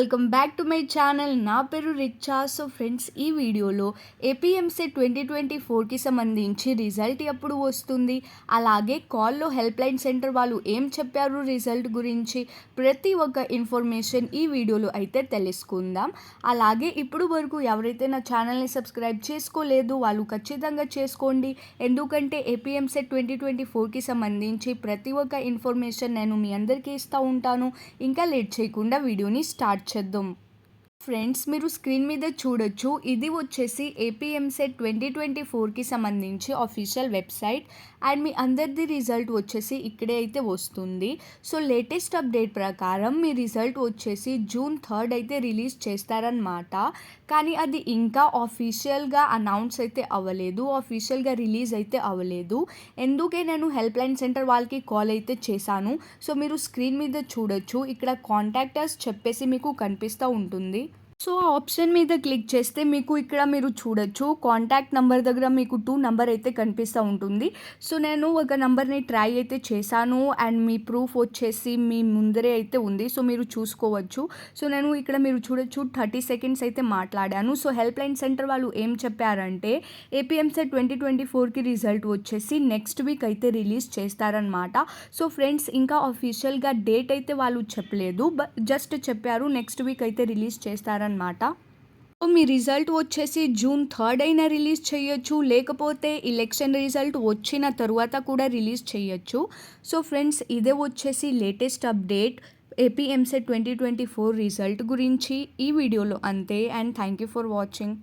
Welcome back to my channel. నా పేరు రిచ్చా. So friends, ఈ వీడియోలో ఏపీఎంసెట్ 2024కి సంబంధించి రిజల్ట్ ఎప్పుడు వస్తుంది, అలాగే కాల్లో హెల్ప్ లైన్ సెంటర్ వాళ్ళు ఏం చెప్పారు రిజల్ట్ గురించి, ప్రతి ఒక్క ఇన్ఫర్మేషన్ ఈ వీడియోలో అయితే తెలుసుకుందాం. అలాగే ఇప్పుడు వరకు ఎవరైతే నా ఛానల్ని సబ్స్క్రైబ్ చేసుకోలేదు వాళ్ళు ఖచ్చితంగా చేసుకోండి. ఎందుకంటే ఏపీఎంసెట్ 2024కి సంబంధించి ప్రతి ఒక్క ఇన్ఫర్మేషన్ నేను మీ అందరికీ ఇస్తూ ఉంటాను. ఇంకా లేట్ చేయకుండా వీడియోని స్టార్ట్ చేద్దాం. ఫ్రెండ్స్, మీరు స్క్రీన్ మీద చూడొచ్చు, ఇది వచ్చేసి ఏపీఎంసెట్ 2024కి సంబంధించి ఆఫీషియల్ వెబ్సైట్ అండ్ మీ అందరిది రిజల్ట్ వచ్చేసి ఇక్కడే అయితే వస్తుంది. సో లేటెస్ట్ అప్డేట్ ప్రకారం మీ రిజల్ట్ వచ్చేసి June 3 అయితే రిలీజ్ చేస్తారనమాట. కానీ అది ఇంకా ఆఫీషియల్గా అనౌన్స్ అయితే అవ్వలేదు, ఆఫీషియల్గా రిలీజ్ అయితే అవ్వలేదు. ఎందుకే నేను హెల్ప్ లైన్ సెంటర్ వాళ్ళకి కాల్ అయితే చేశాను. సో మీరు స్క్రీన్ మీద చూడొచ్చు, ఇక్కడ కాంటాక్టర్స్ చెప్పేసి మీకు కనిపిస్తూ ఉంటుంది. సో ఆ ఆప్షన్ మీద క్లిక్ చేస్తే మీకు ఇక్కడ మీరు చూడొచ్చు, కాంటాక్ట్ నెంబర్ దగ్గర మీకు 2 నెంబర్ అయితే కనిపిస్తూ ఉంటుంది. సో నేను ఒక నెంబర్ని ట్రై అయితే చేశాను అండ్ మీ ప్రూఫ్ వచ్చేసి మీ ముందరే అయితే ఉంది. సో మీరు చూసుకోవచ్చు. సో నేను ఇక్కడ మీరు చూడొచ్చు 30 సెకండ్స్ అయితే మాట్లాడాను. సో హెల్ప్ లైన్ సెంటర్ వాళ్ళు ఏం చెప్పారంటే ఏపీఎంసెట్ 2024కి రిజల్ట్ వచ్చేసి నెక్స్ట్ వీక్ అయితే రిలీజ్ చేస్తారనమాట. సో ఫ్రెండ్స్, ఇంకా అఫీషియల్గా డేట్ అయితే వాళ్ళు చెప్పలేదు, జస్ట్ చెప్పారు నెక్స్ట్ వీక్ అయితే రిలీజ్ చేస్తారనమాట. మీ రిజల్ట్ వచ్చేసి June 3 అయినా రిలీజ్ చేయొచ్చు, లేకపోతే ఎలక్షన్ రిజల్ట్ వచ్చిన తర్వాత కూడా రిలీజ్ చేయొచ్చు. సో ఫ్రెండ్స్, ఇదే వచ్చేసి లేటెస్ట్ అప్డేట్ ఏపీఎంసెట్ 2024 రిజల్ట్ గురించి ఈ వీడియోలో అంతే. And thank you for watching.